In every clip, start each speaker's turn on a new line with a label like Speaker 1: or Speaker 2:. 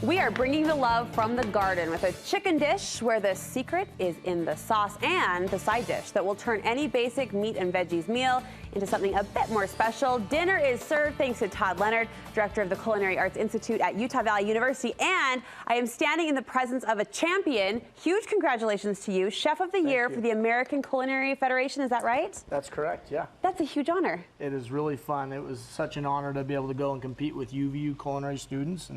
Speaker 1: We are bringing the love from the garden with a chicken dish where the secret is in the sauce and the side dish that will turn any basic meat and veggies meal into something a bit more special. Dinner is served thanks to Todd Leonard, director of the Culinary Arts Institute at Utah Valley University, and I am standing in the presence of a champion. Huge congratulations to you, Chef of the Year for the American Culinary Federation, is that right?
Speaker 2: That's correct, yeah.
Speaker 1: That's a huge honor.
Speaker 2: It is really fun. It was such an honor to be able to go and compete with UVU culinary students,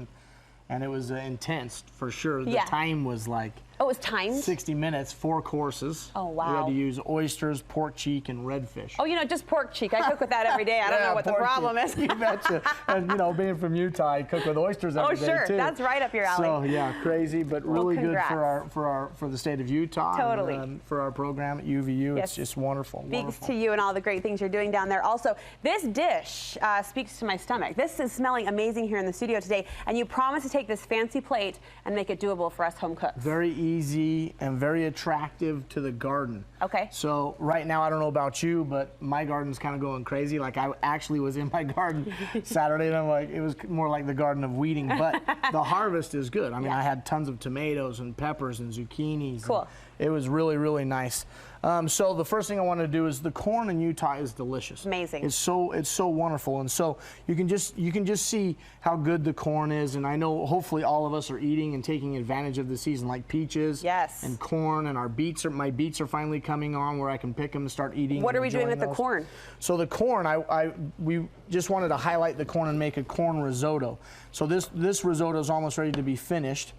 Speaker 2: and it was intense for sure. The time was like,
Speaker 1: oh, it was timed?
Speaker 2: 60 minutes, 4 courses.
Speaker 1: Oh, wow.
Speaker 2: We had to use oysters, pork cheek, and redfish.
Speaker 1: Oh, you know, just pork cheek. I cook with that every day. I don't know what the problem is.
Speaker 2: You betcha. And, you know, being from Utah, I cook with oysters every day,
Speaker 1: sure.
Speaker 2: too.
Speaker 1: That's right up your alley.
Speaker 2: So, yeah, crazy, but really good
Speaker 1: congrats.
Speaker 2: for the state of Utah.
Speaker 1: Totally.
Speaker 2: And, for our program at UVU.
Speaker 1: Yes.
Speaker 2: It's just wonderful.
Speaker 1: Speaks to you and all the great things you're doing down there. Also, this dish speaks to my stomach. This is smelling amazing here in the studio today, and you promise to take this fancy plate and make it doable for us home cooks.
Speaker 2: Very easy and very attractive to the garden.
Speaker 1: Okay.
Speaker 2: So right now, I don't know about you, but my garden's kind of going crazy. Like I actually was in my garden Saturday, and I'm like, it was more like the garden of weeding, but the harvest is good. I mean, I had tons of tomatoes and peppers and zucchinis.
Speaker 1: Cool.
Speaker 2: It was really, really nice. So the first thing I want to do is the corn in Utah is delicious.
Speaker 1: Amazing.
Speaker 2: It's so wonderful, and so you can just see how good the corn is. And I know hopefully all of us are eating and taking advantage of the season, like peaches.
Speaker 1: Yes.
Speaker 2: And corn, and my beets are finally coming on where I can pick them and start eating.
Speaker 1: What are we doing with the corn?
Speaker 2: So the corn, we just wanted to highlight the corn and make a corn risotto. So this risotto is almost ready to be finished.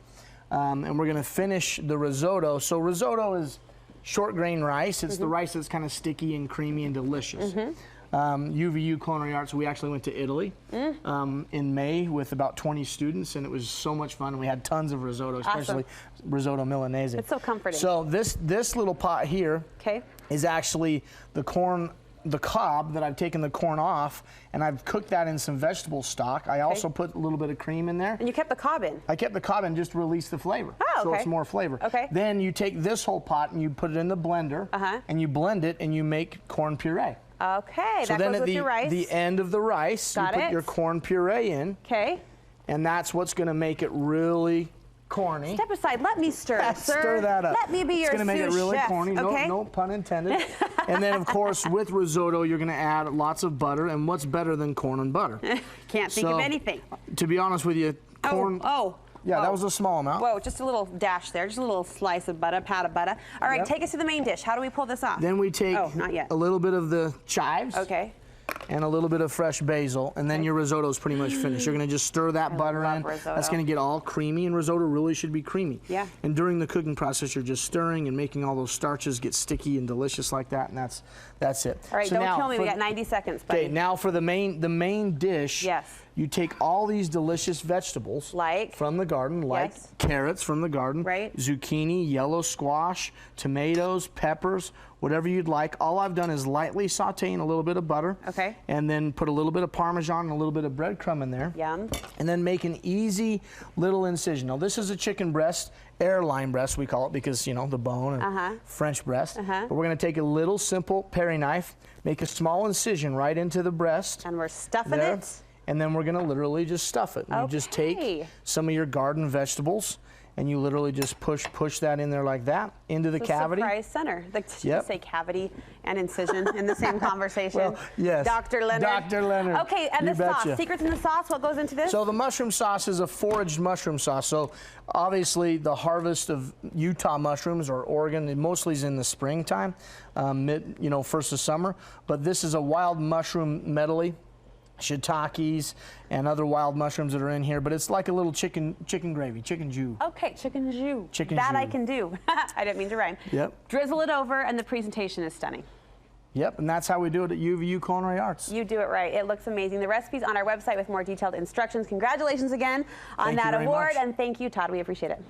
Speaker 2: And we're going to finish the risotto. So risotto is short grain rice. It's the rice that's kind of sticky and creamy and delicious. UVU Culinary Arts, we actually went to Italy in May with about 20 students, and it was so much fun. We had tons of risotto, especially risotto Milanese.
Speaker 1: It's so comforting.
Speaker 2: So this little pot here is actually the corn, the cob that I've taken the corn off, and I've cooked that in some vegetable stock. I also put a little bit of cream in there.
Speaker 1: And you kept the cob in?
Speaker 2: I kept the cob in just to release the flavor.
Speaker 1: Oh,
Speaker 2: so it's more flavor.
Speaker 1: Okay.
Speaker 2: Then you take this whole pot and you put it in the blender, and you blend it and you make corn puree.
Speaker 1: Okay,
Speaker 2: so
Speaker 1: that
Speaker 2: then
Speaker 1: goes with
Speaker 2: at
Speaker 1: your rice.
Speaker 2: the end of the rice, you put your corn puree in.
Speaker 1: Okay.
Speaker 2: And that's what's going to make it really corny.
Speaker 1: Step aside, let me stir, sir.
Speaker 2: Stir that up.
Speaker 1: Let me be your
Speaker 2: sous chef. It's going to make it really corny. No pun intended. And then, of course, with risotto, you're going to add lots of butter. And what's better than corn and butter?
Speaker 1: Can't think of anything.
Speaker 2: To be honest with you, corn... Yeah, that was a small amount.
Speaker 1: Whoa, just a little dash there, just a little slice of butter, pat of butter. All right, take us to the main dish. How do we pull this off?
Speaker 2: Then we take a little bit of the chives.
Speaker 1: Okay.
Speaker 2: And a little bit of fresh basil, and then your risotto is pretty much finished. You're going to just stir that butter in. That's going to get all creamy, and risotto really should be creamy.
Speaker 1: Yeah.
Speaker 2: And during the cooking process, you're just stirring and making all those starches get sticky and delicious like that, and that's it.
Speaker 1: All right,
Speaker 2: so
Speaker 1: don't kill me. We got 90 seconds, buddy.
Speaker 2: Okay, now for the main dish.
Speaker 1: Yes.
Speaker 2: You take all these delicious vegetables from the garden, like carrots from the garden, zucchini, yellow squash, tomatoes, peppers, whatever you'd like. All I've done is lightly saute in a little bit of butter, and then put a little bit of Parmesan and a little bit of breadcrumb in there.
Speaker 1: Yum.
Speaker 2: And then make an easy little incision. Now this is a chicken breast, airline breast we call it, because you know the bone and French breast. But we're going to take a little simple paring knife, make a small incision right into the breast.
Speaker 1: And we're stuffing it.
Speaker 2: And then we're going to literally just stuff it. You just take some of your garden vegetables, and you literally just push that in there like that, into the cavity.
Speaker 1: Surprise center. Did you say cavity and incision in the same conversation?
Speaker 2: Well, yes.
Speaker 1: Dr. Leonard.
Speaker 2: Dr. Leonard.
Speaker 1: Okay, and the sauce. Secrets in the sauce, what goes into this?
Speaker 2: So the mushroom sauce is a foraged mushroom sauce. So obviously the harvest of Utah mushrooms, or Oregon, it mostly is in the springtime, first of summer. But this is a wild mushroom medley. Shiitakes and other wild mushrooms that are in here, but it's like a little chicken gravy, chicken jus.
Speaker 1: Okay, chicken jus.
Speaker 2: Chicken
Speaker 1: that
Speaker 2: jus.
Speaker 1: I can do. I didn't mean to rhyme.
Speaker 2: Yep.
Speaker 1: Drizzle it over, and the presentation is stunning.
Speaker 2: Yep, and that's how we do it at UVU Culinary Arts.
Speaker 1: You do it right. It looks amazing. The recipe's on our website with more detailed instructions. Congratulations again on that award, and thank you, Todd. We appreciate it.